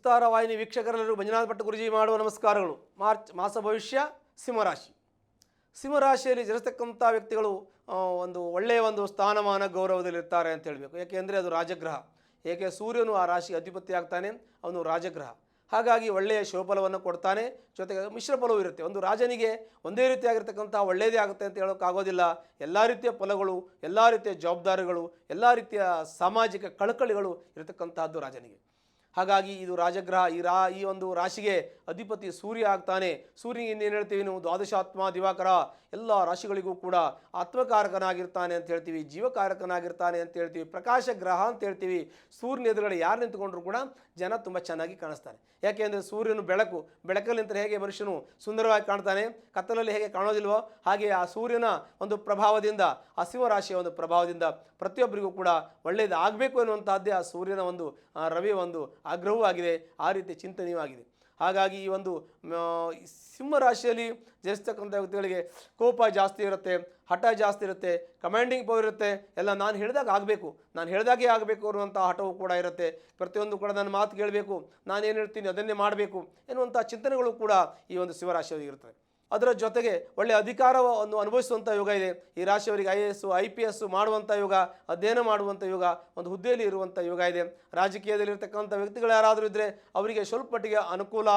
ವಿಸ್ತಾರ ವಾಹಿನಿ ವೀಕ್ಷಕರೆಲ್ಲರೂ ಮಂಜುನಾಥ ಭಟ್ ಗುರುಜಿ ಮಾಡುವ ನಮಸ್ಕಾರಗಳು. ಮಾರ್ಚ್ ಮಾಸ ಭವಿಷ್ಯ ಸಿಂಹರಾಶಿ. ಸಿಂಹರಾಶಿಯಲ್ಲಿ ಜನಿಸ್ತಕ್ಕಂಥ ವ್ಯಕ್ತಿಗಳು ಒಂದು ಒಳ್ಳೆಯ ಒಂದು ಸ್ಥಾನಮಾನ ಗೌರವದಲ್ಲಿರ್ತಾರೆ ಅಂತ ಹೇಳಬೇಕು. ಏಕೆಂದರೆ ಅದು ರಾಜಗ್ರಹ. ಏಕೆ ಸೂರ್ಯನು ಆ ರಾಶಿಗೆ ಅಧಿಪತಿ ಆಗ್ತಾನೆ, ಅವನು ರಾಜಗ್ರಹ. ಹಾಗಾಗಿ ಒಳ್ಳೆಯ ಶುಭಫಲವನ್ನು ಕೊಡ್ತಾನೆ, ಜೊತೆಗೆ ಮಿಶ್ರ ಫಲವೂ ಇರುತ್ತೆ. ಒಂದು ರಾಜನಿಗೆ ಒಂದೇ ರೀತಿಯಾಗಿರ್ತಕ್ಕಂಥ ಒಳ್ಳೆಯದೇ ಆಗುತ್ತೆ ಅಂತ ಹೇಳೋಕ್ಕಾಗೋದಿಲ್ಲ. ಎಲ್ಲ ರೀತಿಯ ಫಲಗಳು, ಎಲ್ಲ ರೀತಿಯ ಜವಾಬ್ದಾರಿಗಳು, ಎಲ್ಲ ರೀತಿಯ ಸಾಮಾಜಿಕ ಕಳಕಳಿಗಳು ಇರತಕ್ಕಂತಹದ್ದು ರಾಜನಿಗೆ. ಹಾಗಾಗಿ ಇದು ರಾಜಗ್ರಹ. ಈ ಒಂದು ರಾಶಿಗೆ ಅಧಿಪತಿ ಸೂರ್ಯ ಆಗ್ತಾನೆ. ಸೂರ್ಯನಿಗೆ ಇನ್ನೇನು ಹೇಳ್ತೀವಿ ನಾವು, ದ್ವಾದಶಾತ್ಮ ದಿವಾಕರ, ಎಲ್ಲ ರಾಶಿಗಳಿಗೂ ಕೂಡ ಆತ್ಮಕಾರಕನಾಗಿರ್ತಾನೆ ಅಂತ ಹೇಳ್ತೀವಿ, ಜೀವಕಾರಕನಾಗಿರ್ತಾನೆ ಅಂತ ಹೇಳ್ತೀವಿ, ಪ್ರಕಾಶ ಗ್ರಹ ಅಂತ ಹೇಳ್ತೀವಿ. ಸೂರ್ಯನ ಎದುರುಗಡೆ ಯಾರು ನಿಂತ್ಕೊಂಡ್ರು ಕೂಡ ಜನ ತುಂಬ ಚೆನ್ನಾಗಿ ಕಾಣಿಸ್ತಾನೆ. ಯಾಕೆಂದರೆ ಸೂರ್ಯನು ಬೆಳಕಲ್ಲಿ ನಿಂತರೆ ಹೇಗೆ ಮನುಷ್ಯನು ಸುಂದರವಾಗಿ ಕಾಣ್ತಾನೆ, ಕತ್ತಲಲ್ಲಿ ಹೇಗೆ ಕಾಣೋದಿಲ್ವೋ ಹಾಗೆ ಆ ಸೂರ್ಯನ ಒಂದು ಪ್ರಭಾವದಿಂದ, ಆ ಸಿಂಹರಾಶಿಯ ಒಂದು ಪ್ರಭಾವದಿಂದ ಪ್ರತಿಯೊಬ್ಬರಿಗೂ ಕೂಡ ಒಳ್ಳೆಯದು ಆಗಬೇಕು ಎನ್ನುವಂತಹದ್ದೇ ಆ ಸೂರ್ಯನ ಒಂದು ರವಿಯ ಒಂದು ಆಗ್ರಹವೂ ಆಗಿದೆ, ಆ ರೀತಿ ಚಿಂತನೆಯೂ ಆಗಿದೆ. ಹಾಗಾಗಿ ಈ ಒಂದು ಸಿಂಹರಾಶಿಯಲ್ಲಿ ಜನಿಸ್ತಕ್ಕಂಥ ವ್ಯಕ್ತಿಗಳಿಗೆ ಕೋಪ ಜಾಸ್ತಿ ಇರುತ್ತೆ, ಹಠ ಜಾಸ್ತಿ ಇರುತ್ತೆ, ಕಮಾಂಡಿಂಗ್ ಪವರ್ ಇರುತ್ತೆ. ಎಲ್ಲ ನಾನು ಹೇಳಿದಾಗ ಆಗಬೇಕು, ನಾನು ಹೇಳಿದಾಗೆ ಆಗಬೇಕು ಅನ್ನುವಂಥ ಹಠವೂ ಕೂಡ ಇರುತ್ತೆ. ಪ್ರತಿಯೊಂದು ಕೂಡ ನನ್ನ ಮಾತು ಕೇಳಬೇಕು, ನಾನೇನು ಹೇಳ್ತೀನಿ ಅದನ್ನೇ ಮಾಡಬೇಕು ಎನ್ನುವಂಥ ಚಿಂತನೆಗಳು ಕೂಡ ಈ ಒಂದು ಸಿಂಹರಾಶಿಯವರಿಗೆ ಇರ್ತದೆ. ಅದರ ಜೊತೆಗೆ ಒಳ್ಳೆಯ ಅಧಿಕಾರವನ್ನು ಅನುಭವಿಸುವಂಥ ಯೋಗ ಇದೆ. ಈ ರಾಶಿಯವರಿಗೆ IAS IPS ಮಾಡುವಂಥ ಯೋಗ, ಅಧ್ಯಯನ ಮಾಡುವಂಥ ಯೋಗ, ಒಂದು ಹುದ್ದೆಯಲ್ಲಿ ಇರುವಂಥ ಯೋಗ ಇದೆ. ರಾಜಕೀಯದಲ್ಲಿರ್ತಕ್ಕಂಥ ವ್ಯಕ್ತಿಗಳು ಯಾರಾದರೂ ಇದ್ದರೆ ಅವರಿಗೆ ಸ್ವಲ್ಪ ಮಟ್ಟಿಗೆ ಅನುಕೂಲ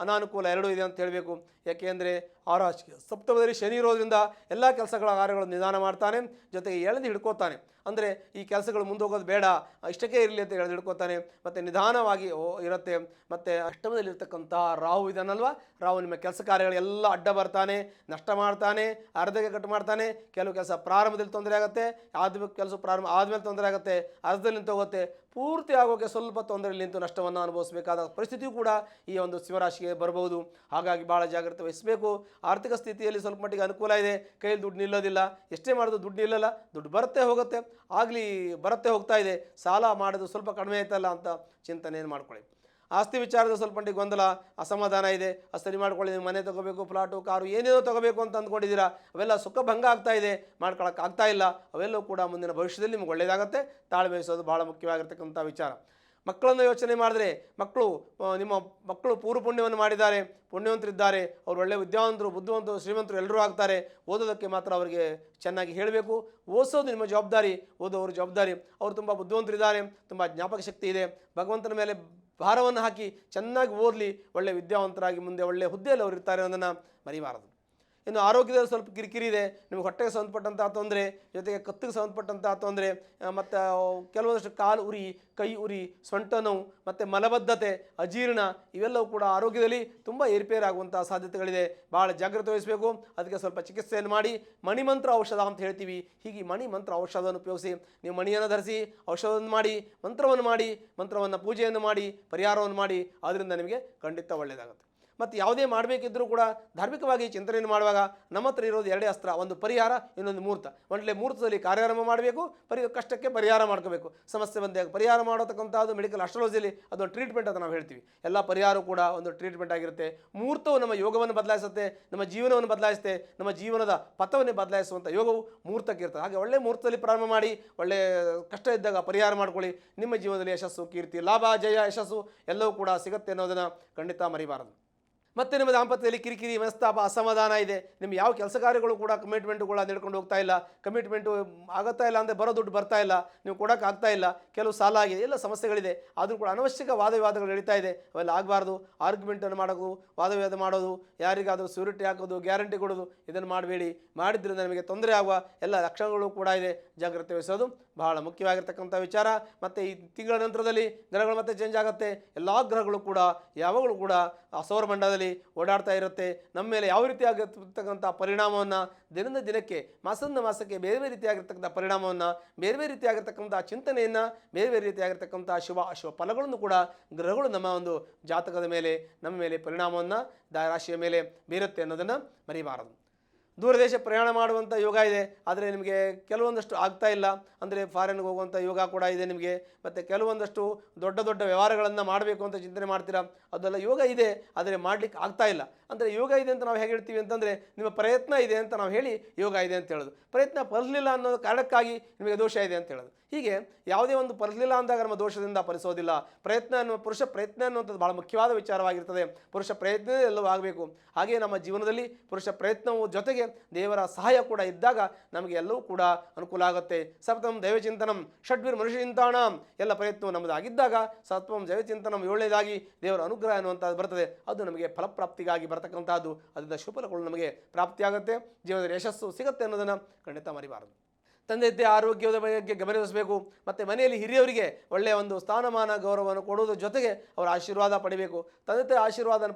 ಅನಾನುಕೂಲ ಎರಡೂ ಇದೆ ಅಂತ ಹೇಳಬೇಕು. ಯಾಕೆಂದರೆ ಆ ರಾಶಿಗೆ ಸಪ್ತಮದಲ್ಲಿ ಶನಿ ಇರೋದ್ರಿಂದ ಎಲ್ಲ ಕೆಲಸಗಳ ಕಾರ್ಯಗಳನ್ನು ನಿಧಾನ ಮಾಡ್ತಾನೆ, ಜೊತೆಗೆ ಎಳೆದು ಹಿಡ್ಕೋತಾನೆ. ಅಂದರೆ ಈ ಕೆಲಸಗಳು ಮುಂದೋಗೋದು ಬೇಡ, ಇಷ್ಟಕ್ಕೆ ಇರಲಿ ಅಂತ ಎಳೆದು ಹಿಡ್ಕೋತಾನೆ, ಮತ್ತು ನಿಧಾನವಾಗಿ ಇರುತ್ತೆ. ಮತ್ತು ಅಷ್ಟಮದಲ್ಲಿರ್ತಕ್ಕಂತಹ ರಾಹು ಇದನ್ನಲ್ವ, ರಾಹು ನಿಮ್ಮ ಕೆಲಸ ಕಾರ್ಯಗಳೆಲ್ಲ ಅಡ್ಡ ಬರ್ತಾನೆ, ನಷ್ಟ ಮಾಡ್ತಾನೆ, ಅರ್ಧಕ್ಕೆ ಕಟ್ ಮಾಡ್ತಾನೆ. ಕೆಲವು ಕೆಲಸ ಪ್ರಾರಂಭದಲ್ಲಿ ತೊಂದರೆ ಆಗುತ್ತೆ, ಕೆಲಸ ಪ್ರಾರಂಭ ಆದಮೇಲೆ ತೊಂದರೆ ಆಗುತ್ತೆ, ಅರ್ಧದಲ್ಲಿ ನಿಂತೋಗುತ್ತೆ, ಪೂರ್ತಿ ಆಗೋಕ್ಕೆ ಸ್ವಲ್ಪ ತೊಂದರೆಯಲ್ಲಿ ನಿಂತು ನಷ್ಟವನ್ನು ಅನುಭವಿಸಬೇಕಾದ ಪರಿಸ್ಥಿತಿಯೂ ಕೂಡ ಈ ಒಂದು ಸಿಂಹರಾಶಿಗೆ ಬರಬಹುದು. ಹಾಗಾಗಿ ಭಾಳ ಜಾಗ್ರತೆ ವಹಿಸಬೇಕು. ಆರ್ಥಿಕ ಸ್ಥಿತಿಯಲ್ಲಿ ಸ್ವಲ್ಪ ಮಟ್ಟಿಗೆ ಅನುಕೂಲ ಇದೆ, ಕೈಯಲ್ಲಿ ದುಡ್ಡು ನಿಲ್ಲೋದಿಲ್ಲ, ಎಷ್ಟೇ ಮಾಡೋದು ದುಡ್ಡು ನಿಲ್ಲಲ್ಲ, ದುಡ್ಡು ಬರುತ್ತೆ ಹೋಗುತ್ತೆ, ಆಗಲಿ ಬರುತ್ತೆ ಹೋಗ್ತಾ ಇದೆ, ಸಾಲ ಮಾಡೋದು ಸ್ವಲ್ಪ ಕಡಿಮೆ ಆಯ್ತಲ್ಲ ಅಂತ ಚಿಂತನೆಯನ್ನು ಮಾಡ್ಕೊಳ್ಳಿ. ಆಸ್ತಿ ವಿಚಾರದ ಸ್ವಲ್ಪ ಮಟ್ಟಿಗೆ ಗೊಂದಲ ಅಸಮಾಧಾನ ಇದೆ, ಅದು ಸರಿ ಮಾಡ್ಕೊಳ್ಳಿ. ಮನೆ ತೊಗೋಬೇಕು, ಫ್ಲಾಟು, ಕಾರು ಏನೇನೋ ತೊಗೋಬೇಕು ಅಂತ ಅಂದ್ಕೊಂಡಿದ್ದೀರಾ, ಅವೆಲ್ಲ ಸುಖ ಭಂಗ ಆಗ್ತಾ ಇದೆ, ಮಾಡ್ಕೊಳಕ್ಕೆ ಆಗ್ತಾ ಇಲ್ಲ. ಅವೆಲ್ಲವೂ ಕೂಡ ಮುಂದಿನ ಭವಿಷ್ಯದಲ್ಲಿ ನಿಮ್ಗೆ ಒಳ್ಳೆಯದಾಗುತ್ತೆ. ತಾಳ್ಮೆ ವಹಿಸೋದು ಭಾಳ ಮುಖ್ಯವಾಗಿರ್ತಕ್ಕಂಥ ವಿಚಾರ. ಮಕ್ಕಳನ್ನು ಯೋಚನೆ ಮಾಡಿದ್ರೆ, ನಿಮ್ಮ ಮಕ್ಕಳು ಪೂರ್ವ ಪುಣ್ಯವನ್ನು ಮಾಡಿದ್ದಾರೆ, ಪುಣ್ಯವಂತರಿದ್ದಾರೆ, ಅವರು ಒಳ್ಳೆಯ ವಿದ್ಯಾವಂತರು, ಬುದ್ಧಿವಂತರು, ಶ್ರೀಮಂತರು ಎಲ್ಲರೂ ಆಗ್ತಾರೆ. ಓದೋದಕ್ಕೆ ಮಾತ್ರ ಅವರಿಗೆ ಚೆನ್ನಾಗಿ ಹೇಳಬೇಕು. ಓದಿಸೋದು ನಿಮ್ಮ ಜವಾಬ್ದಾರಿ, ಓದೋವ್ರ ಜವಾಬ್ದಾರಿ. ಅವರು ತುಂಬ ಬುದ್ಧಿವಂತರಿದ್ದಾರೆ, ತುಂಬ ಜ್ಞಾಪಕ ಶಕ್ತಿ ಇದೆ. ಭಗವಂತನ ಮೇಲೆ ಭಾರವನ್ನು ಹಾಕಿ ಚೆನ್ನಾಗಿ ಓದಲಿ, ಒಳ್ಳೆಯ ವಿದ್ಯಾವಂತರಾಗಿ ಮುಂದೆ ಒಳ್ಳೆಯ ಹುದ್ದೆಯಲ್ಲಿ ಅವರು ಇರ್ತಾರೆ ಅನ್ನೋದನ್ನು ಮರಿಬಾರದು. ಇನ್ನು ಆರೋಗ್ಯದಲ್ಲಿ ಸ್ವಲ್ಪ ಕಿರಿಕಿರಿ ಇದೆ, ನಿಮಗೆ ಹೊಟ್ಟೆಗೆ ಸಂಬಂಧಪಟ್ಟಂಥ ತೊಂದರೆ, ಜೊತೆಗೆ ಕತ್ತಿಗೆ ಸಂಬಂಧಪಟ್ಟಂಥ ತೊಂದರೆ, ಮತ್ತು ಕೆಲವೊಂದಷ್ಟು ಕಾಲು ಉರಿ, ಕೈ ಉರಿ, ಸೊಂಟ ನೋವು, ಮತ್ತು ಮಲಬದ್ಧತೆ, ಅಜೀರ್ಣ, ಇವೆಲ್ಲವೂ ಕೂಡ ಆರೋಗ್ಯದಲ್ಲಿ ತುಂಬ ಏರುಪೇರಾಗುವಂಥ ಸಾಧ್ಯತೆಗಳಿದೆ. ಭಾಳ ಜಾಗ್ರತೆ ವಹಿಸಬೇಕು. ಅದಕ್ಕೆ ಸ್ವಲ್ಪ ಚಿಕಿತ್ಸೆಯನ್ನು ಮಾಡಿ, ಮಣಿಮಂತ್ರ ಔಷಧ ಅಂತ ಹೇಳ್ತೀವಿ, ಹೀಗೆ ಮಣಿಮಂತ್ರ ಔಷಧವನ್ನು ಉಪಯೋಗಿಸಿ ನೀವು ಮಣಿಯನ್ನು ಧರಿಸಿ ಔಷಧವನ್ನು ಮಾಡಿ, ಮಂತ್ರವನ್ನು ಪೂಜೆಯನ್ನು ಮಾಡಿ, ಪರಿಹಾರವನ್ನು ಮಾಡಿ, ಅದರಿಂದ ನಿಮಗೆ ಖಂಡಿತ ಒಳ್ಳೆಯದಾಗುತ್ತೆ. ಮತ್ತು ಯಾವುದೇ ಮಾಡಬೇಕಿದ್ದರೂ ಕೂಡ ಧಾರ್ಮಿಕವಾಗಿ ಚಿಂತನೆಯನ್ನು ಮಾಡುವಾಗ ನಮ್ಮ ಹತ್ರ ಇರೋದು ಎರಡೇ ಅಸ್ತ್ರ, ಒಂದು ಪರಿಹಾರ, ಇನ್ನೊಂದು ಮುಹೂರ್ತ. ಒಳ್ಳೆ ಮುಹೂರ್ತದಲ್ಲಿ ಕಾರ್ಯಾರಂಭ ಮಾಡಬೇಕು, ಕಷ್ಟಕ್ಕೆ ಪರಿಹಾರ ಮಾಡ್ಕೋಬೇಕು. ಸಮಸ್ಯೆ ಬಂದಾಗ ಪರಿಹಾರ ಮಾಡತಕ್ಕಂಥದ್ದು ಮೆಡಿಕಲ್ ಅಸ್ಟ್ರಾಲಜಿಯಲ್ಲಿ ಅದೊಂದು ಟ್ರೀಟ್ಮೆಂಟ್ ಅಂತ ನಾವು ಹೇಳ್ತೀವಿ. ಎಲ್ಲ ಪರಿಹಾರ ಕೂಡ ಒಂದು ಟ್ರೀಟ್ಮೆಂಟ್ ಆಗಿರುತ್ತೆ. ಮುಹೂರ್ತವು ನಮ್ಮ ಯೋಗವನ್ನು ಬದಲಾಯಿಸುತ್ತೆ, ನಮ್ಮ ಜೀವನವನ್ನು ಬದಲಾಯಿಸುತ್ತೆ, ನಮ್ಮ ಜೀವನದ ಪಥವನ್ನೇ ಬದಲಾಯಿಸುವಂಥ ಯೋಗವು ಮುಹೂರ್ತಕ್ಕೆ ಇರ್ತದೆ. ಹಾಗೆ ಒಳ್ಳೆ ಮುಹೂರ್ತದಲ್ಲಿ ಪ್ರಾರಂಭ ಮಾಡಿ, ಒಳ್ಳೆಯ ಕಷ್ಟ ಇದ್ದಾಗ ಪರಿಹಾರ ಮಾಡ್ಕೊಳ್ಳಿ. ನಿಮ್ಮ ಜೀವನದಲ್ಲಿ ಯಶಸ್ಸು, ಕೀರ್ತಿ, ಲಾಭ, ಜಯ, ಯಶಸ್ಸು ಎಲ್ಲವೂ ಕೂಡ ಸಿಗುತ್ತೆ ಅನ್ನೋದನ್ನು ಖಂಡಿತ ಮರಿಬಾರದು. ಮತ್ತು ನಿಮ್ಮ ದಾಂಪತ್ಯದಲ್ಲಿ ಕಿರಿಕಿರಿ, ಮನಸ್ತಾಪ, ಅಸಮಾಧಾನ ಇದೆ. ನಿಮ್ಮ ಯಾವ ಕೆಲಸ ಕಾರ್ಯಗಳು ಕೂಡ ಕಮಿಟ್ಮೆಂಟುಗಳು ನಡ್ಕೊಂಡು ಹೋಗ್ತಾ ಇಲ್ಲ, ಕಮಿಟ್ಮೆಂಟು ಆಗುತ್ತಾ ಇಲ್ಲ ಅಂದರೆ ಬರೋ ದುಡ್ಡು ಬರ್ತಾ ಇಲ್ಲ, ನೀವು ಕೊಡೋಕ್ಕಾಗ್ತಾ ಇಲ್ಲ, ಕೆಲವು ಸಾಲ ಆಗಿದೆ, ಎಲ್ಲ ಸಮಸ್ಯೆಗಳಿದೆ. ಆದರೂ ಕೂಡ ಅನವಶ್ಯಕ ವಾದವಿವಾದಗಳು ನಡೀತಾ ಇದೆ, ಅವೆಲ್ಲ ಆಗಬಾರ್ದು. ಆರ್ಗ್ಯುಮೆಂಟನ್ನು ಮಾಡೋದು, ವಾದವಿವಾದ ಮಾಡೋದು, ಯಾರಿಗಾದರೂ ಸ್ಯೂರಿಟಿ ಹಾಕೋದು, ಗ್ಯಾರಂಟಿ ಕೊಡೋದು, ಇದನ್ನು ಮಾಡಬೇಡಿ. ಮಾಡಿದ್ರಿಂದ ನಿಮಗೆ ತೊಂದರೆ ಆಗುವ ಎಲ್ಲ ಲಕ್ಷಣಗಳು ಕೂಡ ಇದೆ. ಜಾಗ್ರತೆ ವಹಿಸೋದು ಬಹಳ ಮುಖ್ಯವಾಗಿರ್ತಕ್ಕಂಥ ವಿಚಾರ. ಮತ್ತು ಈ ತಿಂಗಳ ನಂತರದಲ್ಲಿ ಗ್ರಹಗಳು ಮತ್ತೆ ಚೇಂಜ್ ಆಗುತ್ತೆ. ಎಲ್ಲ ಗ್ರಹಗಳು ಕೂಡ ಯಾವಾಗಲೂ ಕೂಡ ಸೌರಮಂಡಲದಲ್ಲಿ ಓಡಾಡ್ತಾ ಇರುತ್ತೆ. ನಮ್ಮ ಮೇಲೆ ಯಾವ ರೀತಿಯಾಗಿರ್ತಕ್ಕಂಥ ಪರಿಣಾಮವನ್ನು ದಿನದಿಂದ ದಿನಕ್ಕೆ, ಮಾಸದಿಂದ ಮಾಸಕ್ಕೆ ಬೇರೆ ಬೇರೆ ರೀತಿಯಾಗಿರ್ತಕ್ಕಂಥ ಪರಿಣಾಮವನ್ನು, ಬೇರೆ ಬೇರೆ ರೀತಿಯಾಗಿರ್ತಕ್ಕಂಥ ಚಿಂತನೆಯನ್ನು, ಬೇರೆ ಬೇರೆ ರೀತಿಯಾಗಿರ್ತಕ್ಕಂಥ ಶುಭ ಅಶುಭ ಫಲಗಳನ್ನು ಕೂಡ ಗ್ರಹಗಳು ನಮ್ಮ ಒಂದು ಜಾತಕದ ಮೇಲೆ, ನಮ್ಮ ಮೇಲೆ ಪರಿಣಾಮವನ್ನು ರಾಶಿಯ ಮೇಲೆ ಬೀರುತ್ತೆ ಅನ್ನೋದನ್ನು ಮರಿಬಾರದು. ದೂರದೇಶ ಪ್ರಯಾಣ ಮಾಡುವಂಥ ಯೋಗ ಇದೆ, ಆದರೆ ನಿಮಗೆ ಕೆಲವೊಂದಷ್ಟು ಆಗ್ತಾ ಇಲ್ಲ. ಅಂದರೆ ಫಾರಿನ್ಗೆ ಹೋಗುವಂಥ ಯೋಗ ಕೂಡ ಇದೆ ನಿಮಗೆ. ಮತ್ತು ಕೆಲವೊಂದಷ್ಟು ದೊಡ್ಡ ದೊಡ್ಡ ವ್ಯವಹಾರಗಳನ್ನು ಮಾಡಬೇಕು ಅಂತ ಚಿಂತನೆ ಮಾಡ್ತೀರಾ, ಅದೆಲ್ಲ ಯೋಗ ಇದೆ, ಆದರೆ ಮಾಡಲಿಕ್ಕೆ ಆಗ್ತಾ ಇಲ್ಲ. ಅಂದರೆ ಯೋಗ ಇದೆ ಅಂತ ನಾವು ಹೇಗೆ ಹೇಳ್ತೀವಿ ಅಂತಂದರೆ ನಿಮ್ಮ ಪ್ರಯತ್ನ ಇದೆ ಅಂತ ನಾವು ಹೇಳಿ ಯೋಗ ಇದೆ ಅಂತ ಹೇಳೋದು. ಪ್ರಯತ್ನ ಫಲಿಸಲಿಲ್ಲ ಅನ್ನೋ ಕಾರಣಕ್ಕಾಗಿ ನಿಮಗೆ ದೋಷ ಇದೆ ಅಂತ ಹೇಳೋದು. ಹೀಗೆ ಯಾವುದೇ ಒಂದು ಫಲಿಸಲಿಲ್ಲ ಅಂದಾಗ ನಮ್ಮ ದೋಷದಿಂದ ಫಲಿಸೋದಿಲ್ಲ. ಪುರುಷ ಪ್ರಯತ್ನ ಅನ್ನುವಂಥದ್ದು ಭಾಳ ಮುಖ್ಯವಾದ ವಿಚಾರವಾಗಿರ್ತದೆ. ಪುರುಷ ಪ್ರಯತ್ನವೇ ಎಲ್ಲವೂ ಆಗಬೇಕು. ಹಾಗೆಯೇ ನಮ್ಮ ಜೀವನದಲ್ಲಿ ಪುರುಷ ಪ್ರಯತ್ನವು ಜೊತೆಗೆ ದೇವರ ಸಹಾಯ ಕೂಡ ಇದ್ದಾಗ ನಮಗೆ ಎಲ್ಲವೂ ಕೂಡ ಅನುಕೂಲ ಆಗುತ್ತೆ. ಸಪ್ತಮಂ ದೈವಚಿಂತನಂ ಷಡ್ವಿರ್ ಮನುಷ್ಯಚಿಂತಾಣಂ, ಎಲ್ಲ ಪ್ರಯತ್ನವು ನಮ್ಮದಾಗಿದ್ದಾಗ ಸಪ್ತಮಂ ದೈವಚಿಂತನಂ ಏಳನೇದಾಗಿ ದೇವರ ಅನುಗ್ರಹ ಅನ್ನುವಂಥದ್ದು ಬರ್ತದೆ. ಅದು ನಮಗೆ ಫಲಪ್ರಾಪ್ತಿಗಾಗಿ ಬರ್ತಕ್ಕಂಥದ್ದು. ಅದರಿಂದ ಶುಭಫಲಗಳು ನಮಗೆ ಪ್ರಾಪ್ತಿಯಾಗುತ್ತೆ, ಜೀವನದಲ್ಲಿ ಯಶಸ್ಸು ಸಿಗುತ್ತೆ ಅನ್ನೋದನ್ನು ಖಂಡಿತ ಮರಿಬಾರದು. ತಂದೆ ತಾಯಿ ಆರೋಗ್ಯದ ಬಗ್ಗೆ ಗಮನಿಸಬೇಕು. ಮತ್ತು ಮನೆಯಲ್ಲಿ ಹಿರಿಯವರಿಗೆ ಒಳ್ಳೆಯ ಒಂದು ಸ್ಥಾನಮಾನ ಗೌರವವನ್ನು ಕೊಡುವುದರ ಜೊತೆಗೆ ಅವರ ಆಶೀರ್ವಾದ ಪಡಿಬೇಕು. ತಂದೆ ತಾಯಿ ಆಶೀರ್ವಾದ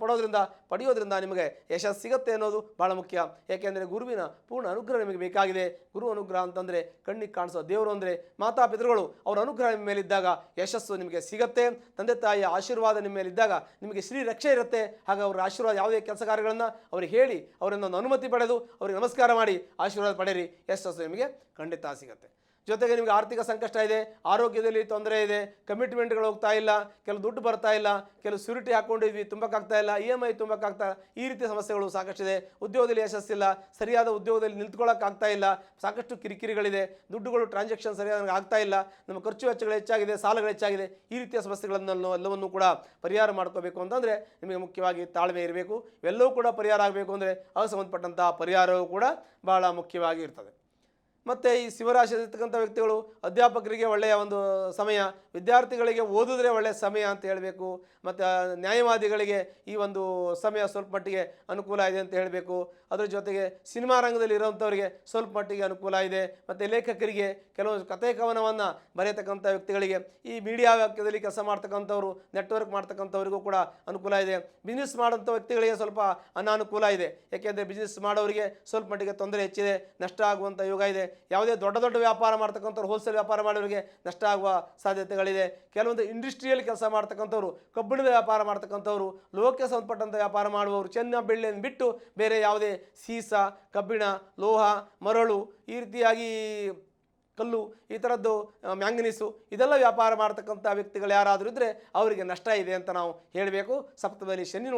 ಪಡೆಯೋದ್ರಿಂದ ನಿಮಗೆ ಯಶಸ್ಸು ಸಿಗುತ್ತೆ ಅನ್ನೋದು ಭಾಳ ಮುಖ್ಯ. ಏಕೆಂದರೆ ಗುರುವಿನ ಪೂರ್ಣ ಅನುಗ್ರಹ ನಿಮಗೆ ಬೇಕಾಗಿದೆ. ಗುರು ಅನುಗ್ರಹ ಅಂತಂದರೆ ಕಣ್ಣಿಗೆ ಕಾಣಿಸೋ ದೇವರು ಅಂದರೆ ಮಾತಾಪಿತೃಗಳು, ಅವರ ಅನುಗ್ರಹ ನಿಮ್ಮ ಮೇಲಿದ್ದಾಗ ಯಶಸ್ಸು ನಿಮಗೆ ಸಿಗುತ್ತೆ. ತಂದೆ ತಾಯಿಯ ಆಶೀರ್ವಾದ ನಿಮ್ಮ ಮೇಲಿದ್ದಾಗ ನಿಮಗೆ ಶ್ರೀ ರಕ್ಷೆ ಇರುತ್ತೆ. ಹಾಗೆ ಅವರ ಆಶೀರ್ವಾದ ಯಾವುದೇ ಕೆಲಸ ಕಾರ್ಯಗಳನ್ನು ಅವ್ರಿಗೆ ಹೇಳಿ ಅವರಿಂದ ಒಂದು ಅನುಮತಿ ಪಡೆದು ಅವರಿಗೆ ನಮಸ್ಕಾರ ಮಾಡಿ ಆಶೀರ್ವಾದ ಪಡೆಯಿರಿ, ಯಶಸ್ಸು ನಿಮಗೆ ಖಂಡಿತ ಸಿಗುತ್ತೆ. ಜೊತೆಗೆ ನಿಮಗೆ ಆರ್ಥಿಕ ಸಂಕಷ್ಟ ಇದೆ, ಆರೋಗ್ಯದಲ್ಲಿ ತೊಂದರೆ ಇದೆ, ಕಮಿಟ್ಮೆಂಟ್ಗಳು ಹೋಗ್ತಾ ಇಲ್ಲ, ಕೆಲವು ದುಡ್ಡು ಬರ್ತಾ ಇಲ್ಲ, ಕೆಲವು ಸ್ಯೂರಿಟಿ ಹಾಕ್ಕೊಂಡಿದ್ವಿ ತುಂಬಕ್ಕಾಗ್ತಾ ಇಲ್ಲ, EMI ತುಂಬಕ್ಕಾಗ್ತಾ, ಈ ರೀತಿಯ ಸಮಸ್ಯೆಗಳು ಸಾಕಷ್ಟಿದೆ. ಉದ್ಯೋಗದಲ್ಲಿ ಯಶಸ್ಸಿಲ್ಲ, ಸರಿಯಾದ ಉದ್ಯೋಗದಲ್ಲಿ ನಿಂತ್ಕೊಳ್ಳೋಕ್ಕಾಗ್ತಾ ಇಲ್ಲ, ಸಾಕಷ್ಟು ಕಿರಿಕಿರಿಗಳಿದೆ, ದುಡ್ಡುಗಳು ಟ್ರಾನ್ಸಾಕ್ಷನ್ ಸರಿಯಾಗಿ ಆಗ್ತಾ ಇಲ್ಲ, ನಮ್ಮ ಖರ್ಚು ವೆಚ್ಚಗಳು ಹೆಚ್ಚಾಗಿದೆ, ಸಾಲಗಳು ಹೆಚ್ಚಾಗಿದೆ. ಈ ರೀತಿಯ ಸಮಸ್ಯೆಗಳನ್ನು ಎಲ್ಲವನ್ನೂ ಕೂಡ ಪರಿಹಾರ ಮಾಡ್ಕೋಬೇಕು ಅಂತಂದರೆ ನಿಮಗೆ ಮುಖ್ಯವಾಗಿ ತಾಳ್ಮೆ ಇರಬೇಕು. ಇವೆಲ್ಲವೂ ಕೂಡ ಪರಿಹಾರ ಆಗಬೇಕು ಅಂದರೆ ಅದಕ್ಕೆ ಸಂಬಂಧಪಟ್ಟಂಥ ಪರಿಹಾರವೂ ಕೂಡ ಭಾಳ ಮುಖ್ಯವಾಗಿ ಇರ್ತದೆ. ಮತ್ತು ಈ ಸಿಂಹರಾಶಿಯಲ್ಲಿರ್ತಕ್ಕಂಥ ವ್ಯಕ್ತಿಗಳು ಅಧ್ಯಾಪಕರಿಗೆ ಒಳ್ಳೆಯ ಒಂದು ಸಮಯ, ವಿದ್ಯಾರ್ಥಿಗಳಿಗೆ ಓದಿದ್ರೆ ಒಳ್ಳೆಯ ಸಮಯ ಅಂತ ಹೇಳಬೇಕು. ಮತ್ತು ನ್ಯಾಯವಾದಿಗಳಿಗೆ ಈ ಒಂದು ಸಮಯ ಸ್ವಲ್ಪ ಮಟ್ಟಿಗೆ ಅನುಕೂಲ ಇದೆ ಅಂತ ಹೇಳಬೇಕು. ಅದರ ಜೊತೆಗೆ ಸಿನಿಮಾ ರಂಗದಲ್ಲಿ ಇರೋಂಥವರಿಗೆ ಸ್ವಲ್ಪ ಮಟ್ಟಿಗೆ ಅನುಕೂಲ ಇದೆ. ಮತ್ತು ಲೇಖಕರಿಗೆ, ಕೆಲವು ಕಥೆ ಕವನವನ್ನು ಬರೆಯತಕ್ಕಂಥ ವ್ಯಕ್ತಿಗಳಿಗೆ, ಈ ಮೀಡಿಯಾ ವ್ಯಾಪ್ಯದಲ್ಲಿ ಕೆಲಸ ಮಾಡ್ತಕ್ಕಂಥವ್ರು, ನೆಟ್ವರ್ಕ್ ಮಾಡ್ತಕ್ಕಂಥವ್ರಿಗೂ ಕೂಡ ಅನುಕೂಲ ಇದೆ. ಬಿಸ್ನೆಸ್ ಮಾಡೋಂಥ ವ್ಯಕ್ತಿಗಳಿಗೆ ಸ್ವಲ್ಪ ಅನಾನುಕೂಲ ಇದೆ. ಏಕೆಂದರೆ ಬಿಸ್ನೆಸ್ ಮಾಡೋರಿಗೆ ಸ್ವಲ್ಪ ಮಟ್ಟಿಗೆ ತೊಂದರೆ ಹೆಚ್ಚಿದೆ, ನಷ್ಟ ಆಗುವಂಥ ಯೋಗ ಇದೆ. ಯಾವುದೇ ದೊಡ್ಡ ದೊಡ್ಡ ವ್ಯಾಪಾರ ಮಾಡ್ತಕ್ಕಂಥವ್ರು, ಹೋಲ್ಸೇಲ್ ವ್ಯಾಪಾರ ಮಾಡೋರಿಗೆ ನಷ್ಟ ಆಗುವ ಸಾಧ್ಯತೆಗಳಿದೆ. ಕೆಲವೊಂದು ಇಂಡಸ್ಟ್ರಿಯಲ್ಲಿ ಕೆಲಸ ಮಾಡ್ತಕ್ಕಂಥವ್ರು, ಕಬ್ಬಿಣದ ವ್ಯಾಪಾರ ಮಾಡ್ತಕ್ಕಂಥವ್ರು, ಲೋಹಕ್ಕೆ ಸಂಬಂಧಪಟ್ಟಂಥ ವ್ಯಾಪಾರ ಮಾಡುವವರು, ಚೆನ್ನ ಬೆಳ್ಳಿಯನ್ನು ಬಿಟ್ಟು ಬೇರೆ ಯಾವುದೇ ಸೀಸ, ಕಬ್ಬಿಣ, ಲೋಹ, ಮರಳು, ಈ ರೀತಿಯಾಗಿ ಕಲ್ಲು, ಈ ಥರದ್ದು ಮ್ಯಾಂಗನೀಸು, ಇದೆಲ್ಲ ವ್ಯಾಪಾರ ಮಾಡ್ತಕ್ಕಂಥ ವ್ಯಕ್ತಿಗಳು ಯಾರಾದರೂ ಇದ್ದರೆ ಅವರಿಗೆ ನಷ್ಟ ಇದೆ ಅಂತ ನಾವು ಹೇಳಬೇಕು. ಸಪ್ತಮದಲ್ಲಿ ಶನಿ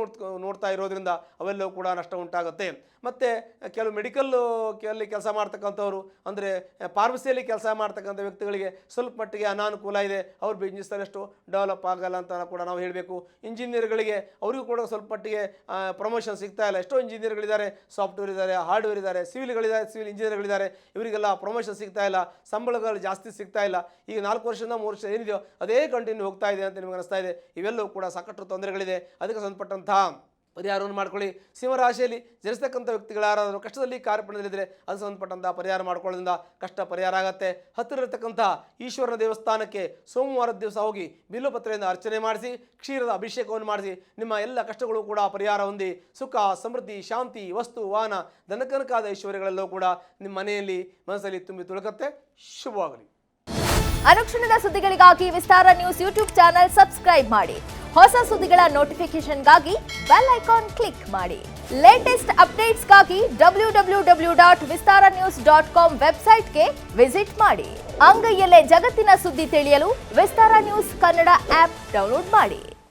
ನೋಡ್ತಾ ಇರೋದ್ರಿಂದ ಅವೆಲ್ಲವೂ ಕೂಡ ನಷ್ಟ ಉಂಟಾಗುತ್ತೆ. ಮತ್ತು ಕೆಲವು ಮೆಡಿಕಲ್ಲಿ ಕೆಲಸ ಮಾಡ್ತಕ್ಕಂಥವ್ರು, ಅಂದರೆ ಫಾರ್ಮಸಿಯಲ್ಲಿ ಕೆಲಸ ಮಾಡ್ತಕ್ಕಂಥ ವ್ಯಕ್ತಿಗಳಿಗೆ ಸ್ವಲ್ಪ ಮಟ್ಟಿಗೆ ಅನಾನುಕೂಲ ಇದೆ. ಅವ್ರ ಬಿಸ್ನೆಸ್ಸಲ್ಲಿ ಅಷ್ಟು ಡೆವಲಪ್ ಆಗಲ್ಲ ಅಂತ ಕೂಡ ನಾವು ಹೇಳಬೇಕು. ಇಂಜಿನಿಯರ್ಗಳಿಗೆ ಅವರಿಗೂ ಕೂಡ ಸ್ವಲ್ಪ ಮಟ್ಟಿಗೆ ಪ್ರಮೋಷನ್ ಸಿಗ್ತಾ ಇಲ್ಲ. ಎಷ್ಟೋ ಇಂಜಿನಿಯರ್ಗಳಿದ್ದಾರೆ, ಸಾಫ್ಟ್ವೇರ್ ಇದ್ದಾರೆ, ಹಾರ್ಡ್ವೇರ್ ಇದ್ದಾರೆ, ಸಿವಿಲ್ ಇಂಜಿನಿಯರ್ಗಳಿದ್ದಾರೆ, ಇವರಿಗೆಲ್ಲ ಪ್ರಮೋಷನ್ ಸಿಗ್ತಾ ಇಲ್ಲ, ಸಂಬಳಗಳು ಜಾಸ್ತಿ ಸಿಗ್ತಾ ಇಲ್ಲ. ಈಗ 4 ವರ್ಷದಿಂದ 3 ವರ್ಷ ಏನಿದೆಯೋ ಅದೇ ಕಂಟಿನ್ಯೂ ಹೋಗ್ತಾ ಇದೆ ಅಂತ ನಿಮಗೆ ಅನಿಸ್ತಾ ಇದೆ. ಇವೆಲ್ಲವೂ ಕೂಡ ಸಾಕಷ್ಟು ತೊಂದರೆಗಳಿದೆ. ಅದಕ್ಕೆ ಸಂಬಂಧಪಟ್ಟಂತಹ ಪರಿಹಾರವನ್ನು ಮಾಡ್ಕೊಳ್ಳಿ. ಸಿಂಹರಾಶಿಯಲ್ಲಿ ಜನಿಸ್ತಕ್ಕಂಥ ವ್ಯಕ್ತಿಗಳು ಯಾರಾದರೂ ಕಷ್ಟದಲ್ಲಿ ಕಾರ್ಯಪಡೆಯಲ್ಲಿದ್ದರೆ ಅದಕ್ಕೆ ಸಂಬಂಧಪಟ್ಟಂಥ ಪರಿಹಾರ ಮಾಡ್ಕೊಳ್ಳೋದ್ರಿಂದ ಕಷ್ಟ ಪರಿಹಾರ ಆಗುತ್ತೆ. ಹತ್ತಿರ ಇರತಕ್ಕಂಥ ಈಶ್ವರನ ದೇವಸ್ಥಾನಕ್ಕೆ ಸೋಮವಾರದ ದಿವಸ ಹೋಗಿ ಬಿಲ್ವಪತ್ರೆಯಿಂದ ಅರ್ಚನೆ ಮಾಡಿಸಿ, ಕ್ಷೀರದ ಅಭಿಷೇಕವನ್ನು ಮಾಡಿಸಿ, ನಿಮ್ಮ ಎಲ್ಲ ಕಷ್ಟಗಳು ಕೂಡ ಪರಿಹಾರ ಹೊಂದಿ ಸುಖ, ಸಮೃದ್ಧಿ, ಶಾಂತಿ, ವಸ್ತು, ವಾಹನ, ಧನಕನಕಾದ ಐಶ್ವರ್ಯಗಳೆಲ್ಲವೂ ಕೂಡ ನಿಮ್ಮ ಮನೆಯಲ್ಲಿ ಮನಸ್ಸಲ್ಲಿ ತುಂಬಿ ತುಳುಕುತ್ತೆ. ಶುಭವಾಗಲಿ. ಅನುಕ್ಷಣದ ಸುದ್ದಿಗಳಿಗಾಗಿ ವಿಸ್ತಾರ ನ್ಯೂಸ್ ಯೂಟ್ಯೂಬ್ ಚಾನೆಲ್ ಸಬ್ಸ್ಕ್ರೈಬ್ ಮಾಡಿ. ಹೊಸ ಸುದ್ದಿಗಳ ನೋಟಿಫಿಕೇಶನ್ಗಾಗಿ ಬೆಲ್ ಐಕಾನ್ ಕ್ಲಿಕ್ ಮಾಡಿ. ಲೇಟೆಸ್ಟ್ ಅಪ್ಡೇಟ್ಸ್ಗಾಗಿ www.vistaranews.com ವೆಬ್ಸೈಟ್ಗೆ ವಿಸಿಟ್ ಮಾಡಿ. ಅಂಗೈಯಲ್ಲೇ ಜಗತ್ತಿನ ಸುದ್ದಿ ತಿಳಿಯಲು ವಿಸ್ತಾರ ನ್ಯೂಸ್ ಕನ್ನಡ ಆಪ್ ಡೌನ್ಲೋಡ್ ಮಾಡಿ.